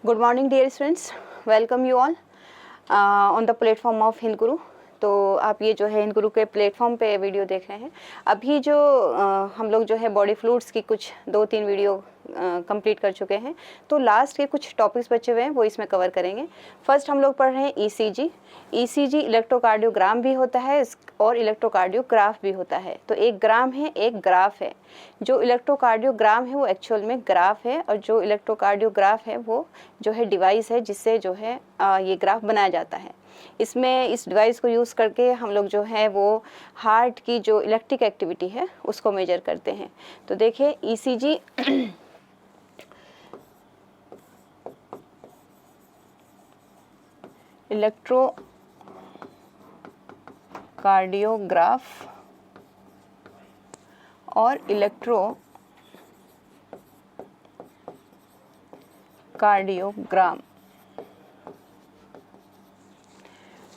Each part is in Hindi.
Good morning dear students, welcome you all on the platform of Hind Guru. तो आप ये जो है हिंद गुरु के प्लेटफॉर्म पे वीडियो देख रहे हैं। अभी जो हम लोग जो है बॉडी फ्लूइड्स की कुछ 2-3 वीडियो कंप्लीट कर चुके हैं, तो लास्ट के कुछ टॉपिक्स बचे हुए हैं वो इसमें कवर करेंगे। फर्स्ट हम लोग पढ़ रहे हैं ईसीजी। ईसीजी इलेक्ट्रोकार्डियोग्राम भी होता है और इलेक्ट्रोकार्डियोग्राफ भी होता है। तो एक ग्राम है, एक ग्राफ है। जो इलेक्ट्रोकार्डियोग्राम है वो एक्चुअल में ग्राफ है, और जो इलेक्ट्रोकार्डियोग्राफ है वो जो है डिवाइस है जिससे जो है ये ग्राफ बनाया जाता है। इसमें इस डिवाइस को यूज़ करके हम लोग जो है वो हार्ट की जो इलेक्ट्रिक एक्टिविटी है उसको मेजर करते हैं। तो देखिए ईसीजी इलेक्ट्रोकार्डियोग्राफ और इलेक्ट्रोकार्डियोग्राम।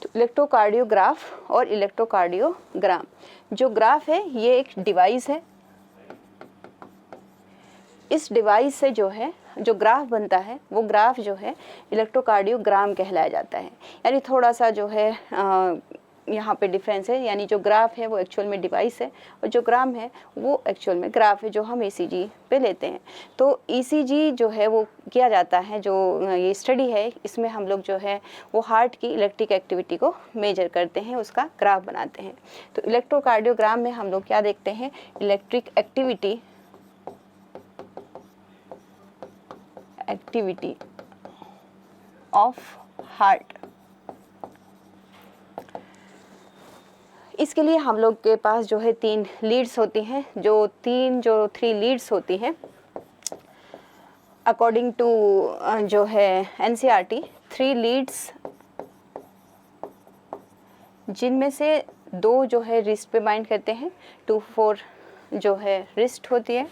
तो इलेक्ट्रोकार्डियोग्राफ और इलेक्ट्रोकार्डियोग्राम, जो ग्राफ है ये एक डिवाइस है। इस डिवाइस से जो है जो ग्राफ बनता है वो ग्राफ जो है इलेक्ट्रोकार्डियोग्राम कहलाया जाता है। यानी थोड़ा सा जो है यहाँ पे डिफरेंस है, यानी जो ग्राफ है वो एक्चुअल में डिवाइस है और जो ग्राम है वो एक्चुअल में ग्राफ है जो हम ईसीजी पे लेते हैं। तो ईसीजी जो है वो किया जाता है, जो ये स्टडी है इसमें हम लोग जो है वो हार्ट की इलेक्ट्रिक एक्टिविटी को मेजर करते हैं, उसका ग्राफ बनाते हैं। तो इलेक्ट्रोकार्डियोग्राम में हम लोग क्या देखते हैं, इलेक्ट्रिक एक्टिविटी ऑफ हार्ट। इसके लिए हम लोग के पास जो है 3 लीड्स होती हैं। जो 3 लीड्स होती हैं अकॉर्डिंग टू जो है एनसीईआरटी, 3 लीड्स, जिनमें से 2 जो है रिस्ट पे बाइंड करते हैं, 2-4 जो है रिस्ट होती है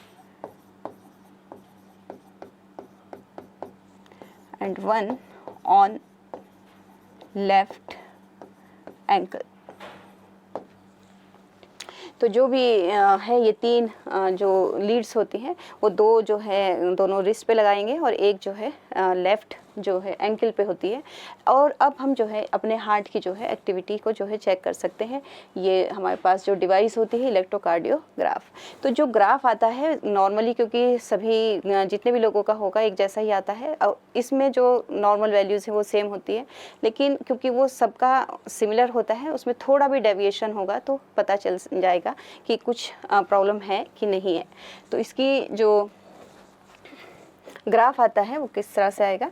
एंड 1 ऑन लेफ्ट एंकल। तो जो भी है ये 3 जो लीड्स होती हैं वो 2 जो है दोनों रिस्ट पे लगाएंगे और एक जो है लेफ्ट जो है एंकल पे होती है। और अब हम जो है अपने हार्ट की जो है एक्टिविटी को जो है चेक कर सकते हैं। ये हमारे पास जो डिवाइस होती है इलेक्ट्रोकार्डियोग्राफ। तो जो ग्राफ आता है नॉर्मली, क्योंकि सभी जितने भी लोगों का होगा एक जैसा ही आता है, और इसमें जो नॉर्मल वैल्यूज़ है वो सेम होती है, लेकिन क्योंकि वो सबका सिमिलर होता है उसमें थोड़ा भी डेविएशन होगा तो पता चल जाएगा कि कुछ प्रॉब्लम है कि नहीं है। तो इसकी जो ग्राफ आता है वो किस तरह से आएगा,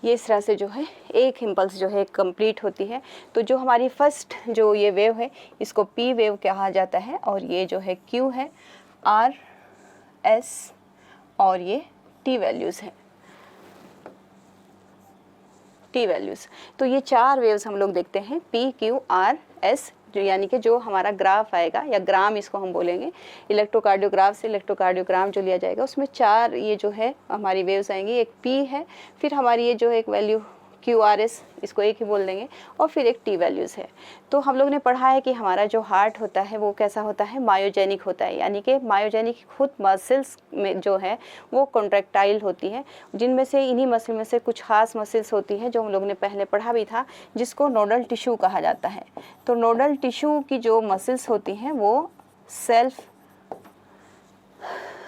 ये इस तरह से जो है एक इम्पल्स जो है कंप्लीट होती है। तो जो हमारी फर्स्ट जो ये वेव है इसको पी वेव कहा जाता है, और ये जो है क्यू है, आर, एस और ये टी वैल्यूज़ है, टी वैल्यूज़। तो ये 4 वेव्स हम लोग देखते हैं, पी, क्यू, आर, एस, जो यानी कि जो हमारा ग्राफ आएगा या ग्राम इसको हम बोलेंगे। इलेक्ट्रोकार्डियोग्राफ से इलेक्ट्रोकार्डियोग्राम जो लिया जाएगा उसमें 4 ये जो है हमारी वेव्स आएंगी। एक पी है, फिर हमारी ये जो एक वैल्यू क्यू, आर, एस, इसको एक ही बोल देंगे, और फिर एक टी वैल्यूज़ है। तो हम लोग ने पढ़ा है कि हमारा जो हार्ट होता है वो कैसा होता है, मायोजेनिक होता है। यानी कि मायोजेनिक खुद मसल्स में जो है वो कॉन्ट्रैक्टाइल होती है, जिनमें से इन्हीं मसल में से कुछ खास मसल्स होती हैं जो हम लोग ने पहले पढ़ा भी था, जिसको नोडल टिश्यू कहा जाता है। तो नोडल टिश्यू की जो मसल्स होती हैं वो सेल्फ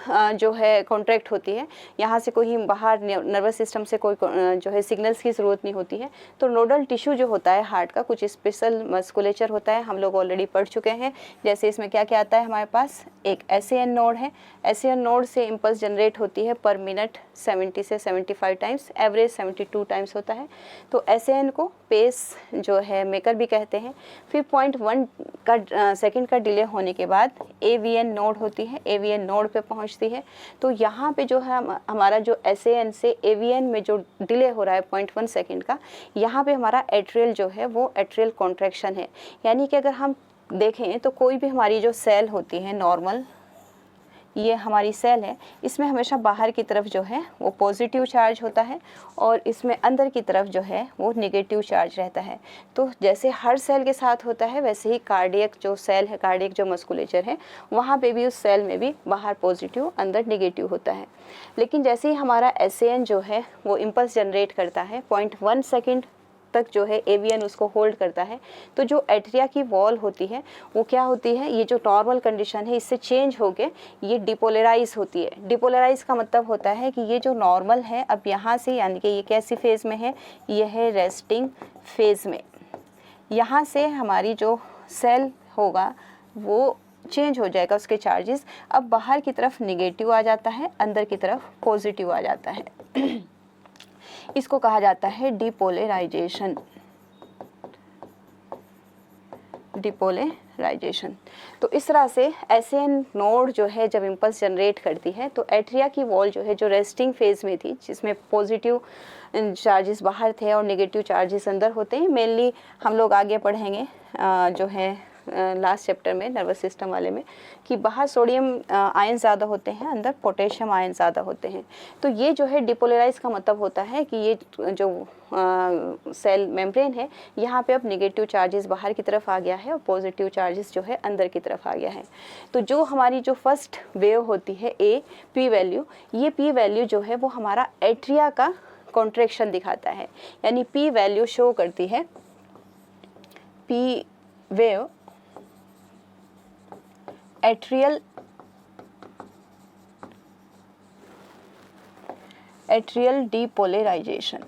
जो है कॉन्ट्रैक्ट होती है। यहाँ से कोई बाहर नर्वस सिस्टम से कोई जो है सिग्नल्स की ज़रूरत नहीं होती है। तो नोडल टिश्यू जो होता है हार्ट का कुछ स्पेशल मस्कुलेचर होता है, हम लोग ऑलरेडी पढ़ चुके हैं। जैसे इसमें क्या क्या आता है, हमारे पास एक एसएएन नोड है। एसएएन नोड से इम्पल्स जनरेट होती है पर मिनट 70 से 75 टाइम्स, एवरेज 72 टाइम्स होता है। तो एसएएन को पेस जो है मेकर भी कहते हैं। फिर 0.1 का सेकेंड का डिले होने के बाद एवीएन नोड होती है, एवीएन नोड पे पहुंचती है। तो यहाँ पे जो है हमारा जो एसएएन से एवीएन में जो डिले हो रहा है 0.1 सेकेंड का, यहाँ पे हमारा एट्रियल जो है वो एट्रियल कॉन्ट्रैक्शन है। यानी कि अगर हम देखें तो कोई भी हमारी जो सेल होती है नॉर्मल, ये हमारी सेल है, इसमें हमेशा बाहर की तरफ जो है वो पॉजिटिव चार्ज होता है और इसमें अंदर की तरफ जो है वो नेगेटिव चार्ज रहता है। तो जैसे हर सेल के साथ होता है वैसे ही कार्डियक जो सेल है, कार्डियक जो मस्कुलेचर है, वहाँ पे भी उस सेल में भी बाहर पॉजिटिव अंदर नेगेटिव होता है। लेकिन जैसे ही हमारा एसएएन जो है वो इम्पल्स जनरेट करता है, 0.1 सेकेंड तक जो है एवीएन उसको होल्ड करता है, तो जो एट्रिया की वॉल होती है वो क्या होती है, ये जो नॉर्मल कंडीशन है इससे चेंज होके ये डिपोलराइज होती है। डिपोलराइज का मतलब होता है कि ये जो नॉर्मल है अब यहाँ से, यानी कि ये कैसी फेज़ में है, ये है रेस्टिंग फेज़ में। यहाँ से हमारी जो सेल होगा वो चेंज हो जाएगा, उसके चार्जेस अब बाहर की तरफ निगेटिव आ जाता है, अंदर की तरफ पॉजिटिव आ जाता है। इसको कहा जाता है डिपोलराइजेशन। डिपोलराइजेशन। तो इस तरह से एसएएन नोड जो है जब इम्पल्स जनरेट करती है तो एट्रिया की वॉल जो है जो रेस्टिंग फेज में थी, जिसमें पॉजिटिव चार्जेस बाहर थे और नेगेटिव चार्जेस अंदर होते हैं, मेनली हम लोग आगे पढ़ेंगे जो है लास्ट चैप्टर में नर्वस सिस्टम वाले में, कि बाहर सोडियम आयन ज़्यादा होते हैं, अंदर पोटेशियम आयन ज़्यादा होते हैं। तो ये जो है डिपोलराइज का मतलब होता है कि ये जो सेल मेम्ब्रेन है यहाँ पे अब नेगेटिव चार्जेस बाहर की तरफ आ गया है और पॉजिटिव चार्जेस जो है अंदर की तरफ आ गया है। तो जो हमारी जो फर्स्ट वेव होती है ए पी वैल्यू, ये पी वैल्यू जो है वो हमारा एट्रिया का कॉन्ट्रैक्शन दिखाता है, यानी पी वैल्यू शो करती है, P wave atrial depolarization.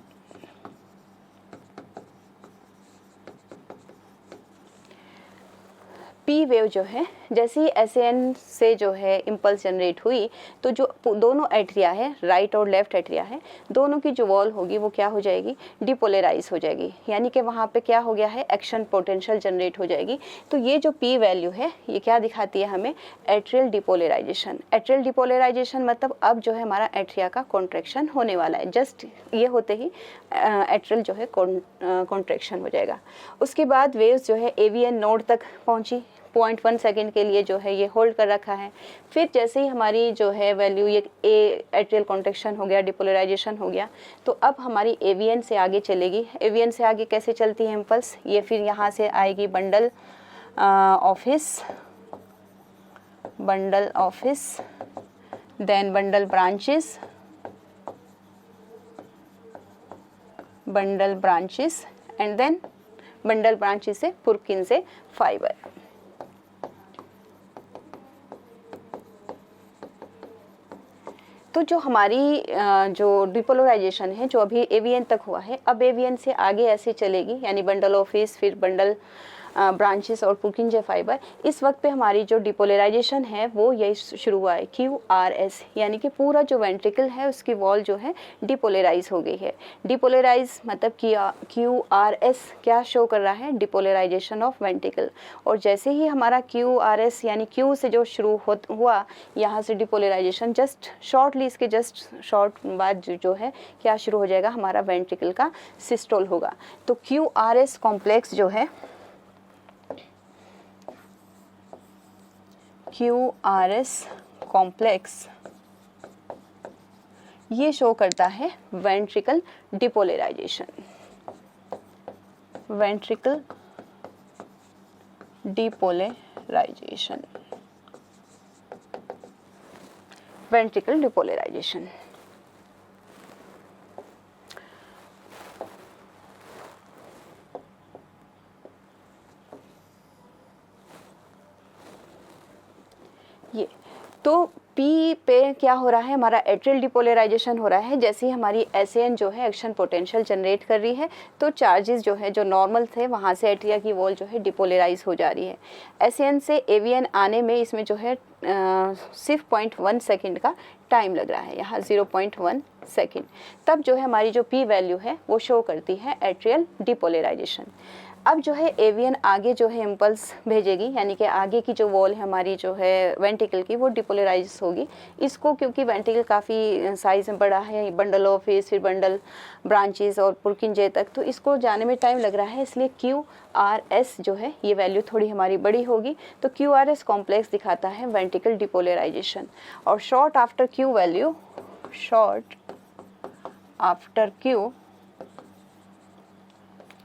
P wave जो है जैसे ही एसएएन से जो है इम्पल्स जनरेट हुई तो जो दोनों एट्रिया है, राइट और लेफ्ट एट्रिया है, दोनों की जो वॉल होगी वो क्या हो जाएगी, डिपोलराइज हो जाएगी, यानी कि वहाँ पे क्या हो गया है, एक्शन पोटेंशियल जनरेट हो जाएगी। तो ये जो पी वैल्यू है ये क्या दिखाती है हमें, एट्रियल डिपोलराइजेशन। एट्रियल डिपोलराइजेशन मतलब अब जो है हमारा एट्रिया का कॉन्ट्रैक्शन होने वाला है, जस्ट ये होते ही एट्रियल जो है कॉन्ट्रैक्शन हो जाएगा। उसके बाद वेव्स जो है एवीएन नोड तक पहुँची, 0.1 सेकेंड के लिए जो है ये होल्ड कर रखा है। फिर जैसे ही हमारी जो है वैल्यू ये ए एट्रियल कॉन्ट्रैक्शन हो गया, डिपोलराइजेशन हो गया, तो अब हमारी एवीएन से आगे चलेगी। एवीएन से आगे कैसे चलती है इम्पल्स, ये फिर यहाँ से आएगी bundle of His, then bundle branches and then bundle branches से पुरकिन से फाइबर। तो जो हमारी जो डिपोलराइजेशन है जो अभी एवीएन तक हुआ है, अब एवीएन से आगे ऐसे चलेगी, यानी बंडल ऑफिस, फिर बंडल ब्रांचेस और पुरकिंजे फाइबर। इस वक्त पे हमारी जो डिपोलराइजेशन है वो यही शुरू हुआ है, QRS, यानी कि पूरा जो वेंट्रिकल है उसकी वॉल जो है डिपोलराइज हो गई है। डिपोलराइज मतलब QRS क्या शो कर रहा है, डिपोलराइजेशन ऑफ वेंट्रिकल। और जैसे ही हमारा QRS यानी Q से जो शुरू हुआ यहाँ से डिपोलराइजेशन, जस्ट शॉर्टली इसके जस्ट शॉर्ट बाद जो है क्या शुरू हो जाएगा, हमारा वेंट्रिकल का सिस्टोल होगा। तो QRS कॉम्प्लेक्स जो है, QRS कॉम्प्लेक्स ये शो करता है ventricle depolarization. Ventricle depolarization, ventricle depolarization. ये तो पी पे क्या हो रहा है, हमारा एट्रियल डिपोलराइजेशन हो रहा है। जैसे ही हमारी एसएएन जो है एक्शन पोटेंशियल जनरेट कर रही है तो चार्जेस जो है जो नॉर्मल थे वहाँ से एट्रिया की वॉल जो है डिपोलराइज हो जा रही है। एसएएन से एवीएन आने में इसमें जो है सिर्फ 0.1 सेकेंड का टाइम लग रहा है यहाँ 0.1 सेकेंड। तब जो है हमारी जो पी वैल्यू है वो शो करती है एट्रियल डिपोलराइजेशन। अब जो है एवियन आगे जो है इम्पल्स भेजेगी, यानी कि आगे की जो वॉल है हमारी जो है वेंटिकल की वो डिपोलराइज होगी। इसको क्योंकि वेंटिकल काफ़ी साइज में बड़ा है, बंडल ऑफ फेस, फिर बंडल ब्रांचेस और पुरकिंजे तक, तो इसको जाने में टाइम लग रहा है, इसलिए QRS जो है ये वैल्यू थोड़ी हमारी बड़ी होगी। तो QRS कॉम्प्लेक्स दिखाता है वेंटिकल डिपोलराइजेशन। और short after Q value, short after Q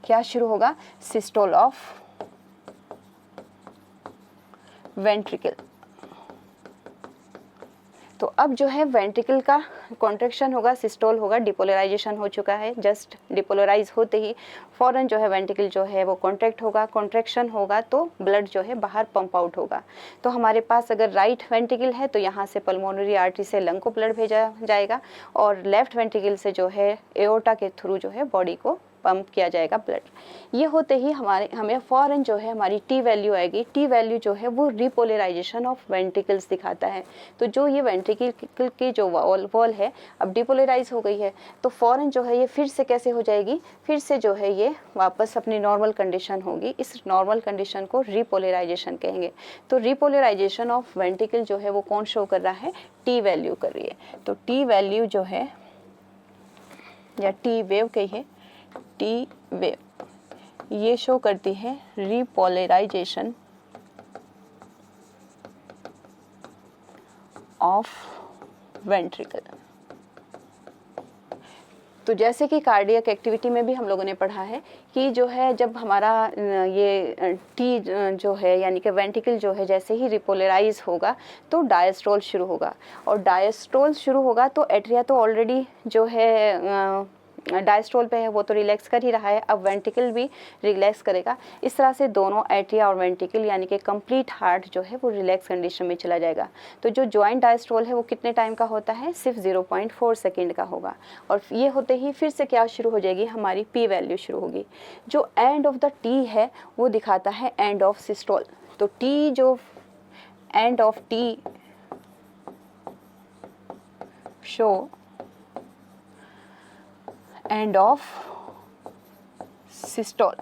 क्या शुरू होगा, सिस्टोल ऑफ वेंट्रिकल। तो अब जो है वेंट्रिकल का कॉन्ट्रैक्शन होगा, सिस्टोल होगा, डिपोलराइजेशन हो चुका है। जस्ट डिपोलराइज होते ही फौरन जो है वेंट्रिकल जो है वो कॉन्ट्रैक्ट होगा, कॉन्ट्रैक्शन होगा तो ब्लड जो है बाहर पंप आउट होगा। तो हमारे पास अगर राइट वेंट्रिकल है तो यहाँ से पल्मोनरी आर्टरी से लंग को ब्लड भेजा जाएगा, और लेफ्ट वेंट्रिकल से जो है एओर्टा के थ्रू जो है बॉडी को पंप किया जाएगा ब्लड। ये होते ही हमें फौरन जो है हमारी टी वैल्यू आएगी। टी वैल्यू जो है वो रिपोलराइजेशन ऑफ वेंट्रिकल्स दिखाता है। तो जो ये वेंट्रिकल की जो वॉल है अब डिपोलराइज हो गई है, तो फौरन जो है ये फिर से कैसे हो जाएगी, फिर से जो है ये वापस अपनी नॉर्मल कंडीशन होगी। इस नॉर्मल कंडीशन को रिपोलराइजेशन कहेंगे। तो रिपोलराइजेशन ऑफ वेंट्रिकल जो है वो कौन शो कर रहा है, टी वैल्यू कर रही है। तो टी वैल्यू जो है, या टी वेव कहिए, टी वेव ये शो करती है रिपोलराइजेशन ऑफ वेंट्रिकल। तो जैसे कि कार्डियक एक्टिविटी में भी हम लोगों ने पढ़ा है कि जो है जब हमारा ये टी जो है यानी कि वेंट्रिकल जो है जैसे ही रिपोलराइज होगा तो डायस्ट्रोल शुरू होगा, और डायस्ट्रोल शुरू होगा तो एट्रिया तो ऑलरेडी जो है डायस्ट्रोल पे है वो तो रिलैक्स कर ही रहा है, अब वेंट्रिकल भी रिलैक्स करेगा। इस तरह से दोनों एट्रिया और वेंट्रिकल यानी कि कंप्लीट हार्ट जो है वो रिलैक्स कंडीशन में चला जाएगा। तो जो जॉइंट डायस्ट्रोल है वो कितने टाइम का होता है, सिर्फ 0.4 सेकेंड का होगा। और ये होते ही फिर से क्या शुरू हो जाएगी, हमारी पी वैल्यू शुरू होगी। जो एंड ऑफ द टी है वो दिखाता है एंड ऑफ सिस्टोल। तो टी जो end of T show end of systole.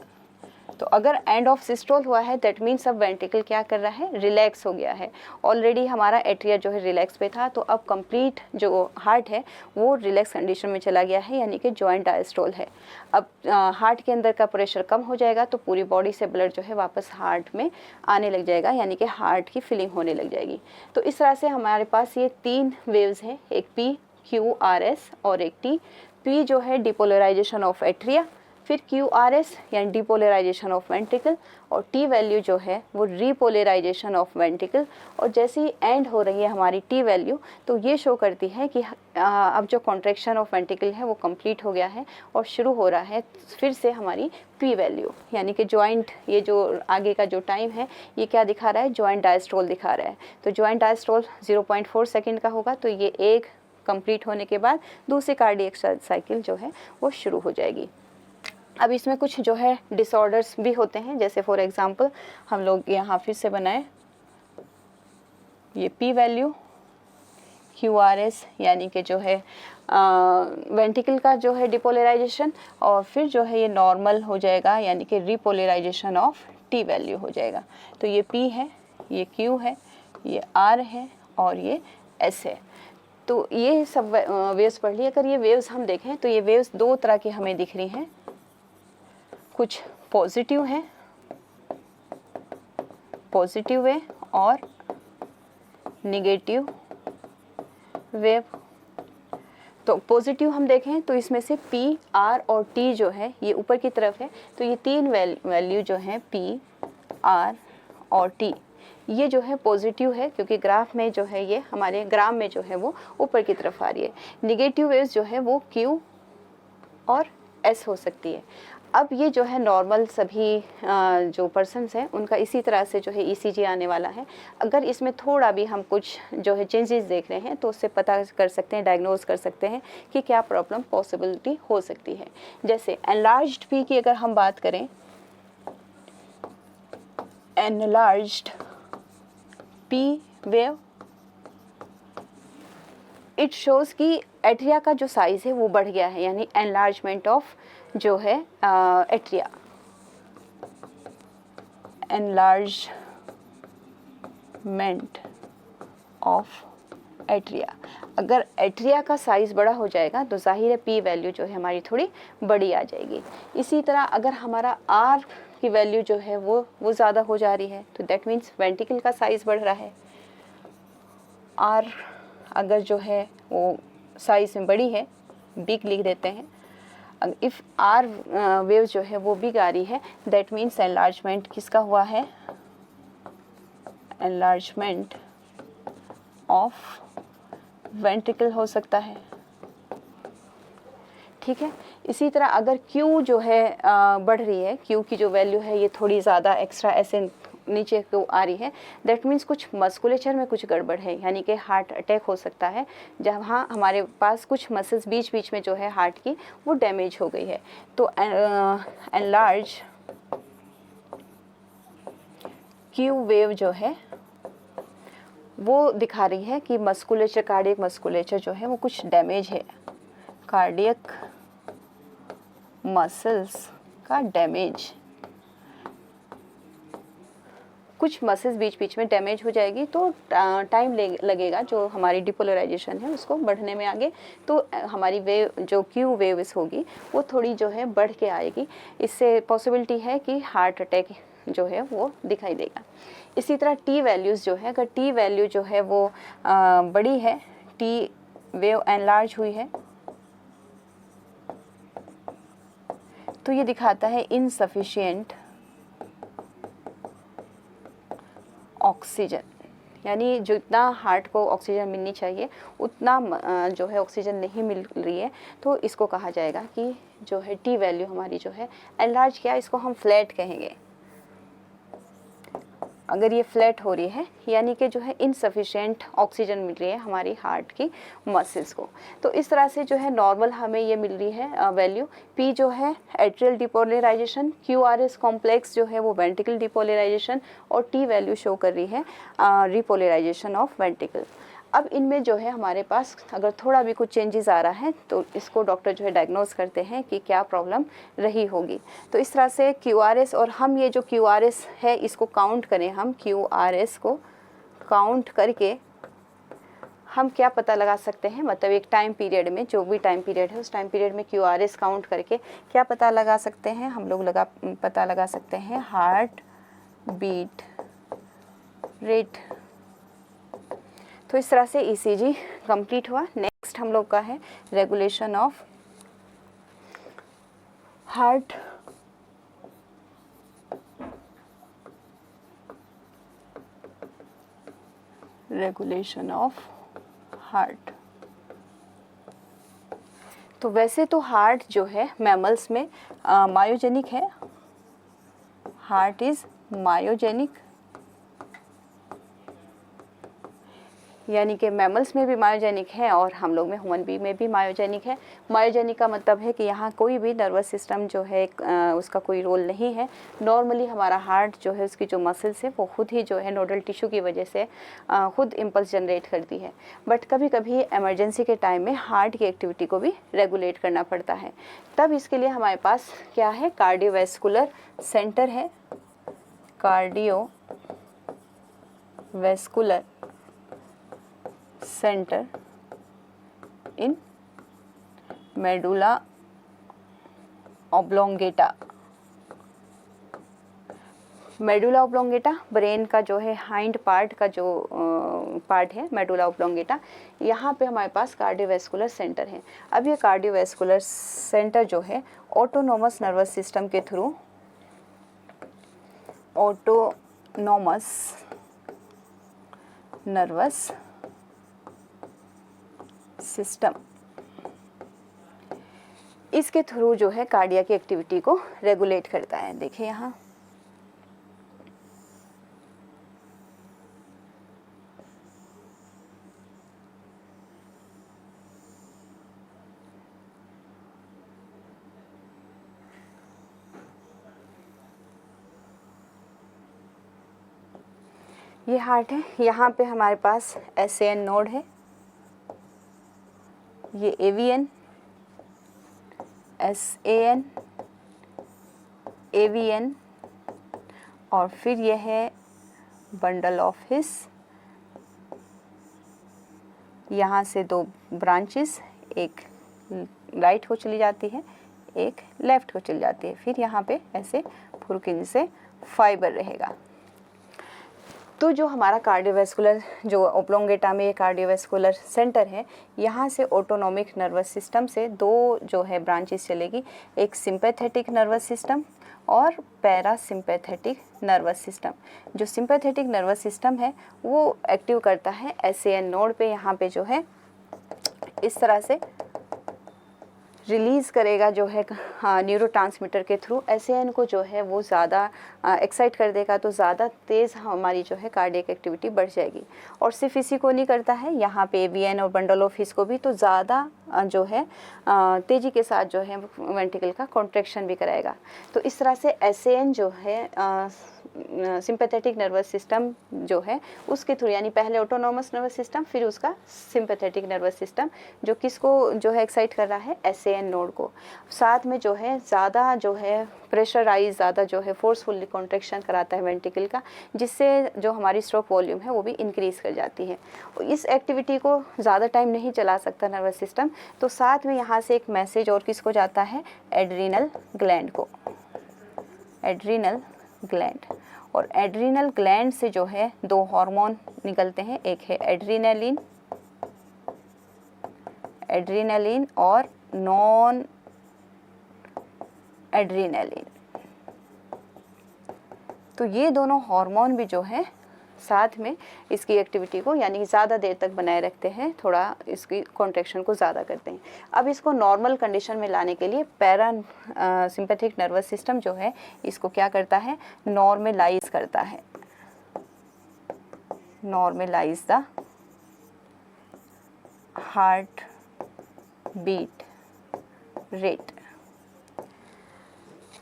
तो अगर एंड ऑफ सिस्टोल हुआ है दैट मीन्स अब वेंट्रिकल क्या कर रहा है, रिलैक्स हो गया है। ऑलरेडी हमारा एट्रिया जो है रिलैक्स पे था, तो अब कंप्लीट जो हार्ट है वो रिलैक्स कंडीशन में चला गया है, यानी कि जॉइंट डायस्ट्रोल है। अब हार्ट के अंदर का प्रेशर कम हो जाएगा तो पूरी बॉडी से ब्लड जो है वापस हार्ट में आने लग जाएगा, यानी कि हार्ट की फिलिंग होने लग जाएगी। तो इस तरह से हमारे पास ये तीन वेव्स हैं, एक पी, QRS और एक टी। पी जो है डिपोलराइजेशन ऑफ एट्रिया, फिर QRS यानी डिपोलराइजेशन ऑफ वेंट्रिकल, और टी वैल्यू जो है वो रिपोलराइजेशन ऑफ वेंट्रिकल। और जैसे ही एंड हो रही है हमारी टी वैल्यू तो ये शो करती है कि अब जो कॉन्ट्रैक्शन ऑफ वेंट्रिकल है वो कंप्लीट हो गया है और शुरू हो रहा है फिर से हमारी पी वैल्यू, यानी कि जॉइंट ये जो आगे का जो टाइम है ये क्या दिखा रहा है, जॉइंट डायस्ट्रोल दिखा रहा है। तो जॉइंट डायस्ट्रोल 0.4 सेकेंड का होगा, तो ये एक कंप्लीट होने के बाद दूसरी कार्डियक साइकिल जो है वो शुरू हो जाएगी। अब इसमें कुछ जो है डिसऑर्डर्स भी होते हैं, जैसे फॉर एग्जांपल हम लोग यहाँ फिर से बनाए ये पी वैल्यू, QRS यानी कि जो है वेंट्रिकल का जो है डिपोलराइजेशन, और फिर जो है ये नॉर्मल हो जाएगा यानी कि रिपोलराइजेशन ऑफ टी वैल्यू हो जाएगा। तो ये P है, ये Q है, ये R है और ये S है। तो ये सब वेव्स पढ़ ली। अगर ये वेव्स हम देखें तो ये वेव्स दो तरह की हमें दिख रही हैं, कुछ पॉजिटिव हैं, पॉजिटिव वे और नेगेटिव वेव। तो पॉजिटिव हम देखें तो इसमें से P, R और T जो है ये ऊपर की तरफ है, तो ये तीन वैल्यू जो है P, R और T ये जो है पॉजिटिव है, क्योंकि ग्राफ में जो है ये हमारे ग्राम में जो है वो ऊपर की तरफ आ रही है। नेगेटिव वेव्स जो है वो Q और S हो सकती है। अब ये जो है नॉर्मल सभी जो पर्सन्स हैं उनका इसी तरह से जो है ECG आने वाला है। अगर इसमें थोड़ा भी हम कुछ जो है चेंजेस देख रहे हैं तो उससे पता कर सकते हैं, डायग्नोज कर सकते हैं कि क्या प्रॉब्लम पॉसिबिलिटी हो सकती है। जैसे एनलार्ज्ड पी की अगर हम बात करें, enlarged P wave it shows कि एट्रिया का जो साइज़ है वो बढ़ गया है, यानी एनलार्जमेंट ऑफ जो है एट्रिया, एनलार्जमेंट ऑफ एट्रिया। अगर एट्रिया का साइज़ बड़ा हो जाएगा तो जाहिर है पी वैल्यू जो है हमारी थोड़ी बड़ी आ जाएगी। इसी तरह अगर हमारा आर की वैल्यू जो है वो ज़्यादा हो जा रही है तो दैट मीन्स वेंट्रिकल का साइज़ बढ़ रहा है। आर अगर जो है वो साइज़ में बड़ी है, बिग लिख देते हैं, इफ़ आर वेव जो है वो बिग आ रही है दैट मीन्स एनलार्जमेंट किसका हुआ है, एनलार्जमेंट ऑफ वेंट्रिकल हो सकता है। ठीक है। इसी तरह अगर Q जो है बढ़ रही है, Q की जो वैल्यू है ये थोड़ी ज़्यादा एक्स्ट्रा ऐसे नीचे को आ रही है, दैट मीन्स कुछ मस्कुलेचर में कुछ गड़बड़ है, यानी कि हार्ट अटैक हो सकता है, जहाँ हमारे पास कुछ मसल्स बीच बीच में जो है हार्ट की वो डैमेज हो गई है। तो एनलार्ज Q वेव जो है वो दिखा रही है कि मस्कुलेचर, कार्डियक मस्कुलेचर जो है वो कुछ डैमेज है, कार्डियक मसल्स का डैमेज, कुछ मसल्स बीच बीच में डैमेज हो जाएगी तो टाइम लगेगा जो हमारी डिपोलराइजेशन है उसको बढ़ने में आगे, तो हमारी वेव जो Q वेव्स होगी वो थोड़ी जो है बढ़ के आएगी। इससे पॉसिबिलिटी है कि हार्ट अटैक जो है वो दिखाई देगा। इसी तरह T वैल्यूज़ जो है, अगर T वैल्यू जो है वो बड़ी है, T वेव एनलार्ज हुई है तो ये दिखाता है इनसफिशिएंट ऑक्सीजन, यानी जितना हार्ट को ऑक्सीजन मिलनी चाहिए उतना जो है ऑक्सीजन नहीं मिल रही है, तो इसको कहा जाएगा कि जो है T वैल्यू हमारी जो है एनलार्ज, क्या इसको हम फ्लैट कहेंगे। अगर ये फ्लैट हो रही है यानी कि जो है इनसफिशिएंट ऑक्सीजन मिल रही है हमारी हार्ट की मसल्स को। तो इस तरह से जो है नॉर्मल हमें ये मिल रही है वैल्यू। P जो है एट्रियल डिपोलराइजेशन, QRS कॉम्प्लेक्स जो है वो वेंट्रिकल डिपोलराइजेशन, और T वैल्यू शो कर रही है रिपोलराइजेशन ऑफ वेंट्रिकल। अब इनमें जो है हमारे पास अगर थोड़ा भी कुछ चेंजेस आ रहा है तो इसको डॉक्टर जो है डायग्नोज करते हैं कि क्या प्रॉब्लम रही होगी। तो इस तरह से QRS, और हम ये जो QRS है इसको काउंट करें, हम QRS को काउंट करके हम क्या पता लगा सकते हैं, मतलब एक टाइम पीरियड में, जो भी टाइम पीरियड है उस टाइम पीरियड में QRS काउंट करके क्या पता लगा सकते हैं, हम लोग पता लगा सकते हैं हार्ट बीट रेट। तो इस तरह से ECG कंप्लीट हुआ। नेक्स्ट हम लोग का है regulation of heart regulation of heart. तो वैसे तो हार्ट जो है मैमल्स में मायोजेनिक है, हार्ट इज मायोजेनिक, यानी कि मैमल्स में भी मायोजेनिक है और हम लोग में, ह्यूमन बीइंग में भी मायोजेनिक है। मायोजेनिक का मतलब है कि यहाँ कोई भी नर्वस सिस्टम जो है उसका कोई रोल नहीं है। नॉर्मली हमारा हार्ट जो है उसकी जो मसल्स है वो खुद ही जो है नोडल टिश्यू की वजह से खुद इम्पल्स जनरेट करती है, बट कभी कभी इमरजेंसी के टाइम में हार्ट की एक्टिविटी को भी रेगुलेट करना पड़ता है। तब इसके लिए हमारे पास क्या है, कार्डियोवैस्कुलर सेंटर है, cardiovascular centre in medulla oblongata. Medulla oblongata brain का जो है हाइंड पार्ट का जो पार्ट है मेडुला ऑब्लोंगेटा, यहाँ पे हमारे पास कार्डियोवैस्कुलर सेंटर है। अब ये कार्डियोवैस्कुलर सेंटर जो है ऑटोनोमस नर्वस सिस्टम के थ्रू, ऑटोनोमस नर्वस सिस्टम, इसके थ्रू जो है कार्डियक की एक्टिविटी को रेगुलेट करता है। देखिए यहाँ ये हार्ट है, यहाँ पे हमारे पास SAN नोड है, ये AVN, SAN, AVN, और फिर यह है बंडल ऑफ हिस। यहाँ से दो ब्रांचेस, एक राइट को चली जाती है, एक लेफ़्ट को चली जाती है। फिर यहाँ पे ऐसे फुर्किन से फाइबर रहेगा। तो जो हमारा कार्डियोवैस्कुलर, जो ओब्लोंगेटा में कार्डियोवैस्कुलर सेंटर है, यहाँ से ऑटोनॉमिक नर्वस सिस्टम से दो जो है ब्रांचेस चलेगी, एक सिंपैथेटिक नर्वस सिस्टम और पैरासिम्पैथेटिक नर्वस सिस्टम। जो सिंपैथेटिक नर्वस सिस्टम है वो एक्टिव करता है SAN नोड पे, यहाँ पे जो है इस तरह से रिलीज़ करेगा जो है न्यूरोट्रांसमीटर के थ्रू। SAN को जो है वो ज़्यादा एक्साइट कर देगा, तो ज़्यादा तेज़ हमारी जो है कार्डियक एक्टिविटी बढ़ जाएगी। और सिर्फ इसी को नहीं करता है, यहाँ पे AVN और बंडल ऑफ हिस को भी तो ज़्यादा जो है तेज़ी के साथ जो है वेंट्रिकल का कॉन्ट्रैक्शन भी कराएगा। तो इस तरह से SAN जो है सिंपैथेटिक नर्वस सिस्टम जो है उसके थ्रू, यानी पहले ऑटोनॉमस नर्वस सिस्टम, फिर उसका सिंपैथेटिक नर्वस सिस्टम, जो किसको जो है एक्साइट कर रहा है, SAN नोड को। साथ में जो है ज़्यादा जो है प्रेशराइज, ज़्यादा जो है फोर्सफुली कॉन्ट्रैक्शन कराता है वेंट्रिकल का, जिससे जो हमारी स्ट्रोक वॉल्यूम है वो भी इंक्रीज़ कर जाती है। इस एक्टिविटी को ज़्यादा टाइम नहीं चला सकता नर्वस सिस्टम, तो साथ में यहाँ से एक मैसेज और किसको जाता है, एड्रीनल ग्लैंड को, एड्रीनल ग्लैंड। और एड्रीनल ग्लैंड से जो है दो हार्मोन निकलते हैं, एक है एड्रीनलिन, एड्रीनलिन और नॉन एड्रीनलिन। तो ये दोनों हार्मोन भी जो है साथ में इसकी एक्टिविटी को, यानी कि ज़्यादा देर तक बनाए रखते हैं, थोड़ा इसकी कॉन्ट्रैक्शन को ज़्यादा करते हैं। अब इसको नॉर्मल कंडीशन में लाने के लिए पैरा सिंपैथिक नर्वस सिस्टम जो है इसको क्या करता है, नॉर्मलाइज करता है, normalize the heart beat rate.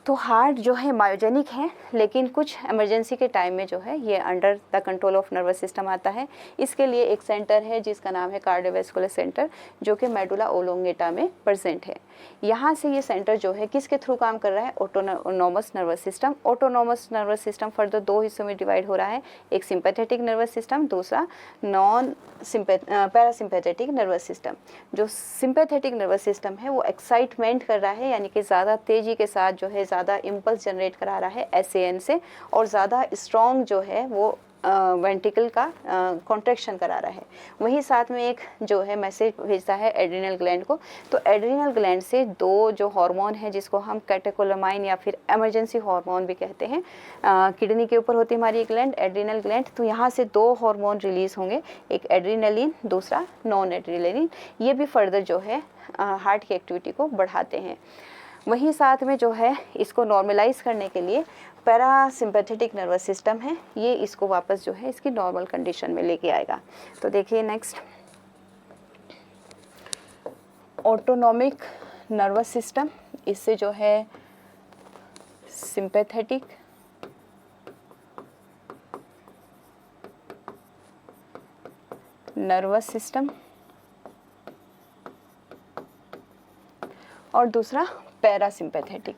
तो हार्ट जो है मायोजेनिक है, लेकिन कुछ इमरजेंसी के टाइम में जो है ये under the control of nervous system आता है। इसके लिए एक सेंटर है जिसका नाम है कार्डियोवैस्कुलर सेंटर, जो कि मेडुला ओब्लोंगेटा में प्रेजेंट है। यहाँ से ये सेंटर जो है किसके थ्रू काम कर रहा है, autonomous nervous system. Autonomous nervous system further दो हिस्सों में डिवाइड हो रहा है, एक सिंपैथेटिक नर्वस सिस्टम, दूसरा पैरासिम्पैथेटिक नर्वस सिस्टम। जो सिंपैथेटिक नर्वस सिस्टम है वो एक्साइटमेंट कर रहा है, यानी कि ज़्यादा तेज़ी के साथ जो है ज़्यादा इम्पल्स जनरेट करा रहा है SAN से, और ज़्यादा स्ट्रॉन्ग जो है वो वेंट्रिकल का कॉन्ट्रैक्शन करा रहा है। वहीं साथ में एक जो है मैसेज भेजता है एड्रिनल ग्लैंड को। तो एड्रिनल ग्लैंड से दो जो हार्मोन है, जिसको हम कैटेकोलामाइन या फिर इमरजेंसी हार्मोन भी कहते हैं, किडनी के ऊपर होती है हमारी ग्लैंड, एड्रिनल ग्लैंड। तो यहाँ से दो हार्मोन रिलीज़ होंगे, एक एड्रिनलिन, दूसरा नॉन एड्रिनलिन। ये भी फर्दर जो है हार्ट की एक्टिविटी को बढ़ाते हैं। वहीं साथ में जो है इसको नॉर्मलाइज करने के लिए पैरासिम्पैथेटिक नर्वस सिस्टम है, ये इसको वापस जो है इसकी नॉर्मल कंडीशन में लेके आएगा। तो देखिए नेक्स्ट, ऑटोनॉमिक नर्वस सिस्टम, इससे जो है सिंपैथेटिक नर्वस सिस्टम और दूसरा पैरासिम्पैथेटिक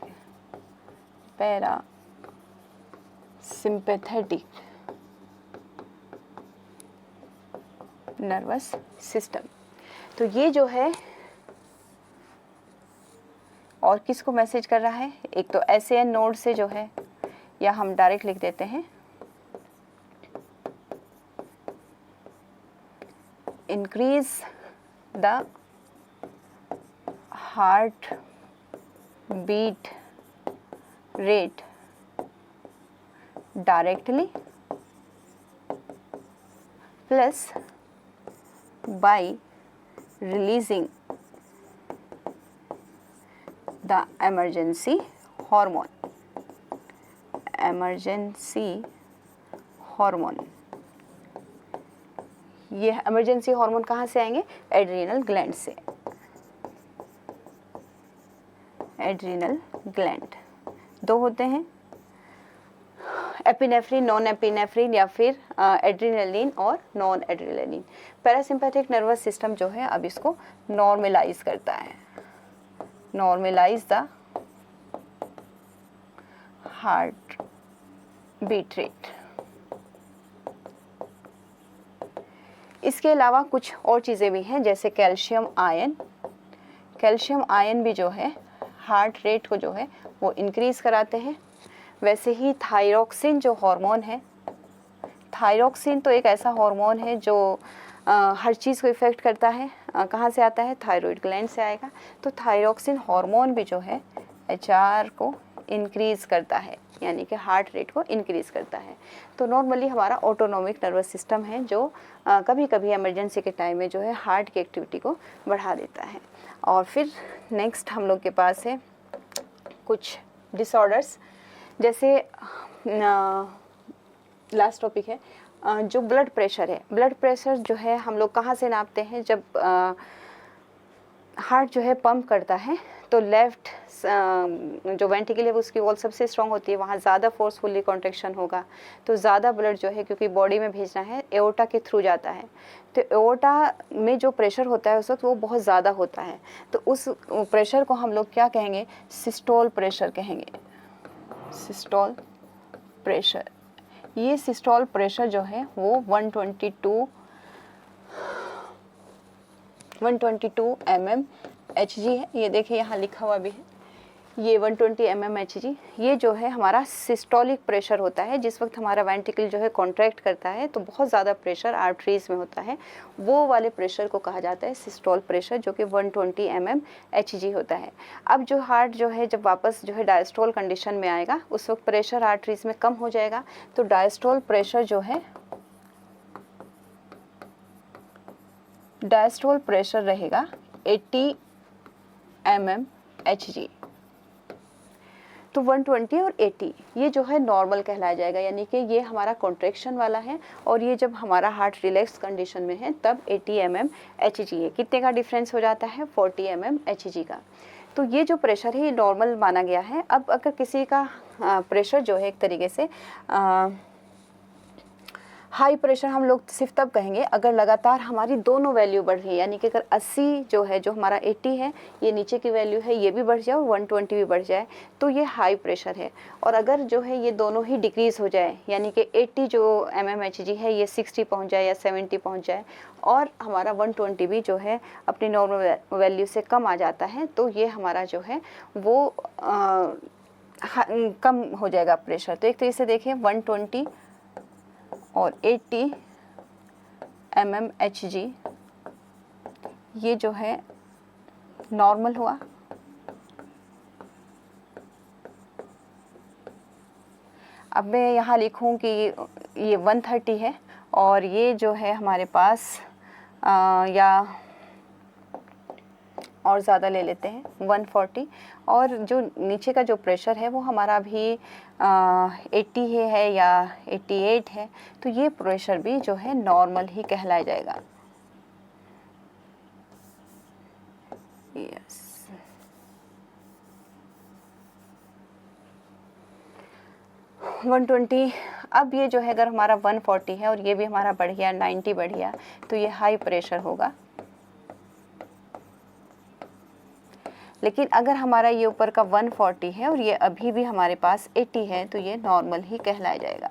नर्वस सिस्टम। तो ये जो है और किसको मैसेज कर रहा है, एक तो SAN नोड से जो है, या हम डायरेक्ट लिख देते हैं increase the heart beat rate directly plus by releasing the emergency hormone, ये emergency hormone कहाँ से आएंगे, एड्रिनल ग्लैंड से, एड्रिनल ग्लैंड। दो होते हैं, एपिनेफ्रिन, नॉन एपिनेफ्रिन या फिर एड्रेनालिन और non adrenaline. Parasympathetic nervous system जो है अब इसको नॉर्मलाइज करता है, normalize the heart beat rate. इसके अलावा कुछ और चीज़ें भी हैं जैसे कैल्शियम आयन। कैल्शियम आयन भी जो है हार्ट रेट को जो है वो इंक्रीज़ कराते हैं। वैसे ही थायरॉक्सिन जो हार्मोन है, थायरॉक्सिन तो एक ऐसा हार्मोन है जो हर चीज़ को इफ़ेक्ट करता है। कहाँ से आता है? थायराइड ग्लैंड से आएगा। तो थायरॉक्सिन हार्मोन भी जो है एचआर को इंक्रीज़ करता है, यानी कि हार्ट रेट को इंक्रीज़ करता है। तो नॉर्मली हमारा ऑटोनॉमिक नर्वस सिस्टम है जो कभी कभी इमरजेंसी के टाइम में जो है हार्ट की एक्टिविटी को बढ़ा देता है। और फिर नेक्स्ट हम लोग के पास है कुछ डिसऑर्डर्स, जैसे लास्ट टॉपिक है जो ब्लड प्रेशर है। ब्लड प्रेशर जो है हम लोग कहाँ से नापते हैं? जब हार्ट जो है पंप करता है तो लेफ़्ट जो वेंट्रिकल है उसकी वॉल सबसे स्ट्रॉन्ग होती है, वहाँ ज़्यादा फोर्सफुली कॉन्ट्रैक्शन होगा, तो ज़्यादा ब्लड जो है क्योंकि बॉडी में भेजना है एओर्टा के थ्रू जाता है, तो एओर्टा में जो प्रेशर होता है उस वक्त वो बहुत ज़्यादा होता है। तो उस प्रेशर को हम लोग क्या कहेंगे? सिस्टोल प्रेशर कहेंगे, सिस्टोल प्रेशर। ये सिस्टोल प्रेशर जो है वो 122 mmHg है। ये देखिए यहाँ लिखा हुआ भी है, ये 120 mmHg। ये जो है हमारा सिस्टोलिक प्रेशर होता है। जिस वक्त हमारा वेंट्रिकल जो है कॉन्ट्रैक्ट करता है तो बहुत ज़्यादा प्रेशर आर्टरीज में होता है, वो वाले प्रेशर को कहा जाता है सिस्टोल प्रेशर, जो कि 120 mmHg होता है। अब जो हार्ट जो है जब वापस जो है डायस्टोल कंडीशन में आएगा उस वक्त प्रेशर आर्टरीज में कम हो जाएगा, तो डायस्टोल प्रेशर जो है, डायस्टोल प्रेशर रहेगा 80 mmHg। तो 120 और 80 ये जो है नॉर्मल कहलाया जाएगा, यानी कि ये हमारा कॉन्ट्रैक्शन वाला है, और ये जब हमारा हार्ट रिलैक्स कंडीशन में है तब 80 mmHg है। कितने का डिफरेंस हो जाता है? 40 mmHg का। तो ये जो प्रेशर है ये नॉर्मल माना गया है। अब अगर किसी का प्रेशर जो है एक तरीके से हाई प्रेशर हम लोग सिर्फ तब कहेंगे अगर लगातार हमारी दोनों वैल्यू बढ़ रही है, यानी कि अगर 80 जो है, जो हमारा 80 है, ये नीचे की वैल्यू है, ये भी बढ़ जाए और 120 भी बढ़ जाए तो ये हाई प्रेशर है। और अगर जो है ये दोनों ही डिक्रीज़ हो जाए, यानी कि 80 जो mmHg है ये 60 पहुंच जाए या 70 पहुंच जाए, और हमारा 120 भी जो है अपनी नॉर्मल वैल्यू से कम आ जाता है, तो ये हमारा जो है वो कम हो जाएगा प्रेशर। तो एक तरीके से देखिए 120 और 80 mmHg ये जो है नॉर्मल हुआ। अब मैं यहाँ लिखूँ कि ये 130 है और ये जो है हमारे पास या और ज़्यादा ले लेते हैं 140, और जो नीचे का जो प्रेशर है वो हमारा भी 80 है या 88 है, तो ये प्रेशर भी जो है नॉर्मल ही कहलाया जाएगा। Yes, one 120। अब ये जो है अगर हमारा 140 है और ये भी हमारा बढ़ गया 90 बढ़ गया तो ये हाई प्रेशर होगा। लेकिन अगर हमारा ये ऊपर का 140 है और ये अभी भी हमारे पास 80 है तो ये नॉर्मल ही कहलाया जाएगा,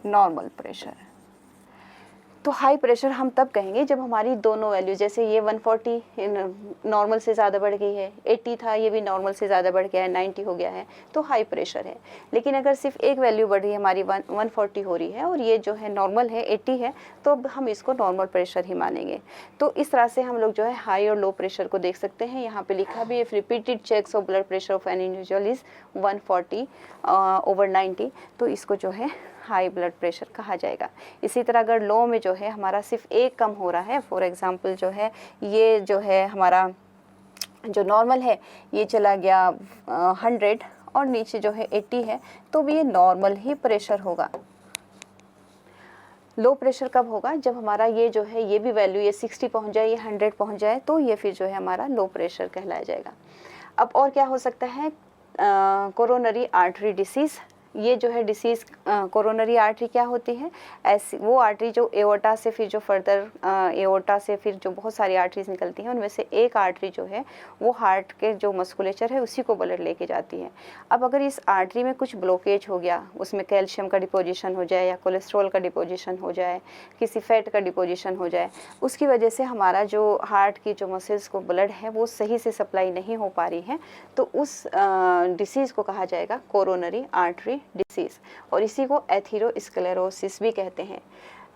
नॉर्मल प्रेशर। तो हाई प्रेशर हम तब कहेंगे जब हमारी दोनों वैल्यू, जैसे ये 140 नॉर्मल से ज़्यादा बढ़ गई है, 80 था ये भी नॉर्मल से ज़्यादा बढ़ गया है, 90 हो गया है, तो हाई प्रेशर है। लेकिन अगर सिर्फ एक वैल्यू बढ़ रही है, हमारी 140 हो रही है और ये जो है नॉर्मल है 80 है, तो अब हम इसको नॉर्मल प्रेशर ही मानेंगे। तो इस तरह से हम लोग जो है हाई और लो प्रेशर को देख सकते हैं। यहाँ पे लिखा भी है, repeated checks of blood pressure of an individual is 140 over 90, तो इसको जो है हाई ब्लड प्रेशर कहा जाएगा। इसी तरह अगर लो में जो है हमारा सिर्फ एक कम हो रहा है, फॉर एग्जांपल जो है ये जो है हमारा जो नॉर्मल है ये चला गया 100 और नीचे जो है 80 है, तो भी ये नॉर्मल ही प्रेशर होगा। लो प्रेशर कब होगा? जब हमारा ये जो है ये भी वैल्यू ये 60 पहुंच जाए, ये 100 पहुंच जाए, तो ये फिर जो है हमारा लो प्रेशर कहलाया जाएगा। अब और क्या हो सकता है? कोरोनरी आर्टरी डिसीज़, ये जो है डिसीज़ कोरोनरी आर्टरी क्या होती है, ऐसी वो आर्टरी जो एओर्टा से फिर जो फर्दर एओर्टा से फिर जो बहुत सारी आर्टरीज निकलती हैं, उनमें से एक आर्टरी जो है वो हार्ट के जो मस्कुलेचर है उसी को ब्लड लेके जाती है। अब अगर इस आर्टरी में कुछ ब्लॉकेज हो गया, उसमें कैल्शियम का डिपोजिशन हो जाए या कोलेस्ट्रॉल का डिपोजिशन हो जाए, किसी फैट का डिपोजिशन हो जाए, उसकी वजह से हमारा जो हार्ट की जो मसल्स को ब्लड है वो सही से सप्लाई नहीं हो पा रही है, तो उस डिसीज़ को कहा जाएगा कोरोनरी आर्टरी डिसीज़, और इसी को एथेरोस्क्लेरोसिस भी कहते हैं।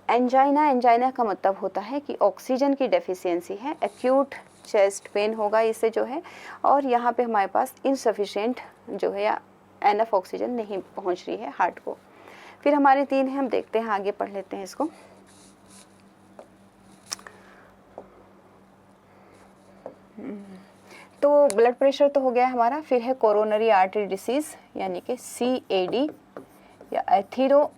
एंजाइना का मतलब होता है कि ऑक्सीजन की डेफिशिएंसी है, एक्यूट चेस्ट पेन होगा इससे जो है, और यहाँ पे हमारे पास इनसफिशिएंट जो है या एनफ ऑक्सीजन नहीं पहुँच रही है हार्ट को। फिर हमारे 3 हैं, हम देखते हैं, आगे पढ़ लेते हैं इसको। तो ब्लड प्रेशर तो हो गया हमारा, फिर है कोरोनरी आर्टरी डिसीज़ यानी कि CAD या एथेरोस्क्लेरोसिस।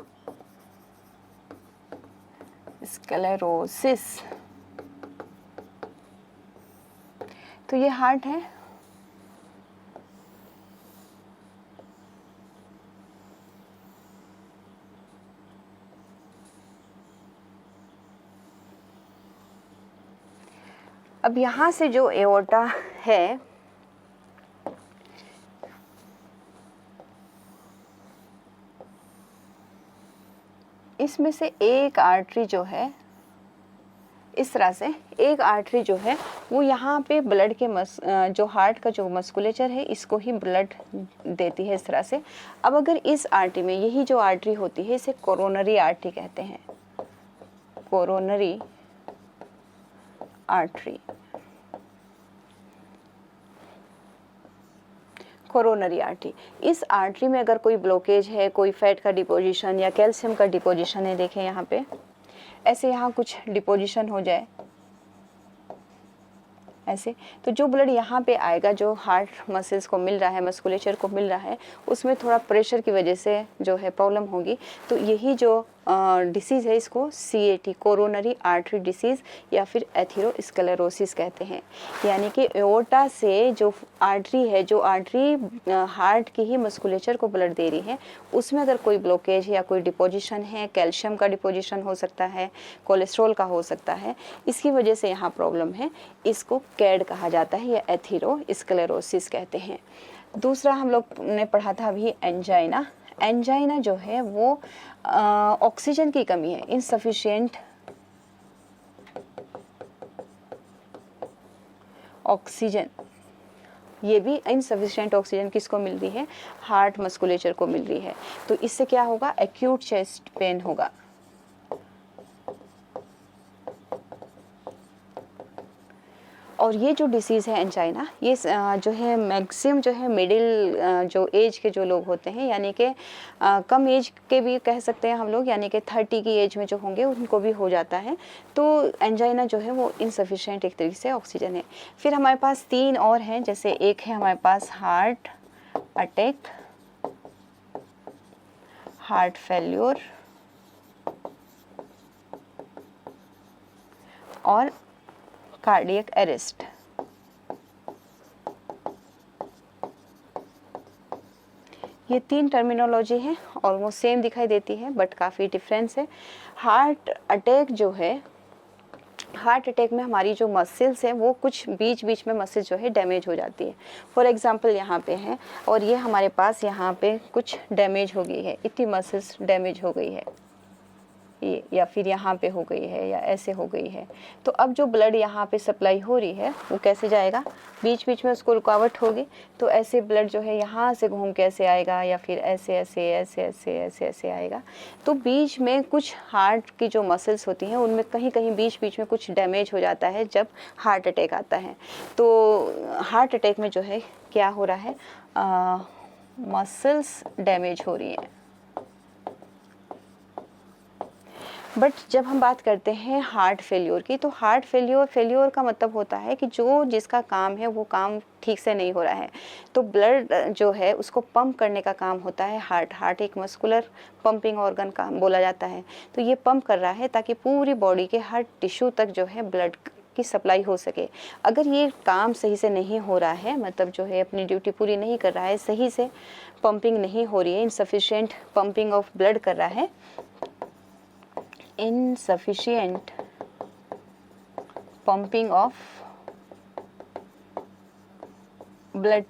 तो ये हार्ट है, अब यहाँ से जो एओर्टा है इसमें से एक आर्टरी जो है, इस तरह से एक आर्टरी जो है वो यहाँ पे ब्लड के जो हार्ट का जो मस्कुलेचर है इसको ही ब्लड देती है इस तरह से। अब अगर इस आर्टरी में यही जो आर्टरी होती है इसे कोरोनरी आर्टरी कहते हैं, कोरोनरी आर्टरी, कोरोनरी आर्टरी। इस आर्टरी में अगर कोई ब्लॉकेज है, कोई फैट का डिपोजिशन या कैल्शियम का डिपोजिशन है, देखें यहाँ पे ऐसे यहाँ कुछ डिपोजिशन हो जाए ऐसे, तो जो ब्लड यहाँ पे आएगा, जो हार्ट मसल्स को मिल रहा है, मस्कुलेचर को मिल रहा है, उसमें थोड़ा प्रेशर की वजह से जो है प्रॉब्लम होगी। तो यही जो डिसीज़ है इसको CAT कोरोनरी आर्टरी डिसीज़ या फिर एथेरोस्क्लेरोसिस कहते हैं। यानी कि एओर्टा से जो आर्टरी है, जो आर्टरी हार्ट की ही मस्कुलेचर को ब्लड दे रही है, उसमें अगर कोई ब्लॉकेज या कोई डिपोजिशन है, कैल्शियम का डिपोजिशन हो सकता है, कोलेस्ट्रॉल का हो सकता है, इसकी वजह से यहाँ प्रॉब्लम है, इसको कैड कहा जाता है या एथेरोस्क्लेरोसिस कहते हैं। दूसरा हम लोग ने पढ़ा था अभी एंजाइना। एंजाइना जो है वो ऑक्सीजन की कमी है, इनसफिशिएंट ऑक्सीजन, ये भी इनसफिशिएंट ऑक्सीजन किसको मिल रही है, हार्ट मस्कुलेचर को मिल रही है। तो इससे क्या होगा, एक्यूट चेस्ट पेन होगा। और ये जो डिसीज़ है एंजाइना, ये जो है मैक्सिमम जो है मिडिल जो एज के जो लोग होते हैं, यानी कि कम एज के भी कह सकते हैं हम लोग, यानी कि 30 की एज में जो होंगे उनको भी हो जाता है। तो एंजाइना जो है वो इनसफिशिएंट एक तरीके से ऑक्सीजन है। फिर हमारे पास 3 और हैं, जैसे एक है हमारे पास हार्ट अटैक, हार्ट फेल्योर और कार्डियक अरेस्ट। ये 3 टर्मिनोलॉजी है, ऑलमोस्ट सेम दिखाई देती है बट काफ़ी डिफरेंस है। हार्ट अटैक जो है, हार्ट अटैक में हमारी जो मसल्स हैं वो कुछ बीच बीच में मसल्स जो है डैमेज हो जाती है। फॉर एग्जांपल यहाँ पे है और ये हमारे पास यहाँ पे कुछ डैमेज हो गई है, इतनी मसल्स डैमेज हो गई है ये, या फिर यहाँ पे हो गई है या ऐसे हो गई है। तो अब जो ब्लड यहाँ पे सप्लाई हो रही है वो कैसे जाएगा, बीच बीच में उसको रुकावट होगी, तो ऐसे ब्लड जो है यहाँ से घूम के ऐसे आएगा या फिर ऐसे ऐसे ऐसे ऐसे ऐसे ऐसे आएगा। तो बीच में कुछ हार्ट की जो मसल्स होती हैं उनमें कहीं कहीं बीच बीच में कुछ डैमेज हो जाता है जब हार्ट अटैक आता है। तो हार्ट अटैक में जो है क्या हो रहा है, मसल्स डैमेज हो रही हैं। बट जब हम बात करते हैं हार्ट फेल्योर की, तो हार्ट फेल्योर का मतलब होता है कि जो जिसका काम है वो काम ठीक से नहीं हो रहा है। तो ब्लड जो है उसको पंप करने का काम होता है हार्ट एक मस्कुलर पंपिंग ऑर्गन का बोला जाता है। तो ये पंप कर रहा है ताकि पूरी बॉडी के हर टिश्यू तक जो है ब्लड की सप्लाई हो सके। अगर ये काम सही से नहीं हो रहा है, मतलब जो है अपनी ड्यूटी पूरी नहीं कर रहा है, सही से पंपिंग नहीं हो रही है, इनसफिशिएंट पंपिंग ऑफ ब्लड कर रहा है, इनसफिशिएंट पंपिंग ऑफ ब्लड,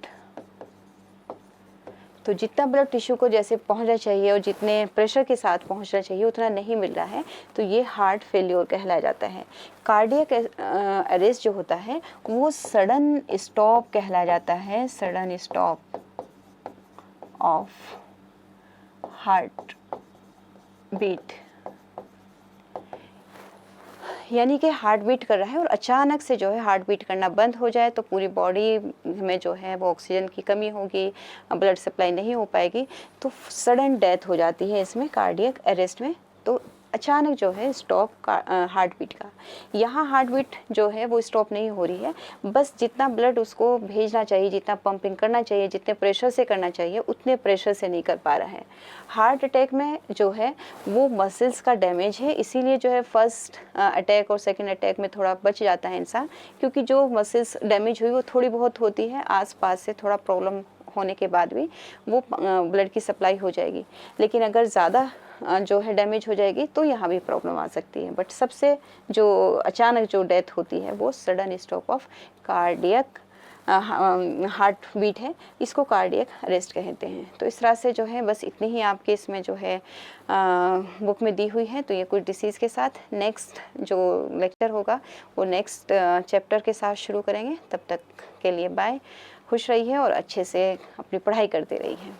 तो जितना ब्लड टिश्यू को जैसे पहुंचना चाहिए और जितने प्रेशर के साथ पहुंचना चाहिए उतना नहीं मिल रहा है, तो ये हार्ट फेल्योर कहलाया जाता है। कार्डियक अरेस्ट जो होता है वो सडन स्टॉप कहलाया जाता है, sudden stop of heart beat, यानी कि हार्ट बीट कर रहा है और अचानक से जो है हार्ट बीट करना बंद हो जाए तो पूरी बॉडी में जो है वो ऑक्सीजन की कमी होगी, ब्लड सप्लाई नहीं हो पाएगी, तो सडन डेथ हो जाती है इसमें, कार्डियक अरेस्ट में। तो अचानक जो है स्टॉप हार्ट बीट का, यहाँ हार्ट बीट जो है वो स्टॉप नहीं हो रही है, बस जितना ब्लड उसको भेजना चाहिए, जितना पंपिंग करना चाहिए, जितने प्रेशर से करना चाहिए उतने प्रेशर से नहीं कर पा रहा है। हार्ट अटैक में जो है वो मसल्स का डैमेज है, इसीलिए जो है फर्स्ट अटैक और सेकंड अटैक में थोड़ा बच जाता है इंसान, क्योंकि जो मसल्स डैमेज हुई वो थोड़ी बहुत होती है, आसपास से थोड़ा प्रॉब्लम होने के बाद भी वो ब्लड की सप्लाई हो जाएगी। लेकिन अगर ज़्यादा जो है डैमेज हो जाएगी तो यहाँ भी प्रॉब्लम आ सकती है। बट सबसे जो अचानक जो डेथ होती है वो sudden stop of cardiac heart beat है, इसको कार्डियक अरेस्ट कहते हैं। तो इस तरह से जो है बस इतनी ही आपके इसमें जो है बुक में दी हुई है। तो ये कुछ डिसीज़ के साथ नेक्स्ट जो लेक्चर होगा वो नेक्स्ट चैप्टर के साथ शुरू करेंगे। तब तक के लिए बाय, खुश रहिए और अच्छे से अपनी पढ़ाई करते रहिए।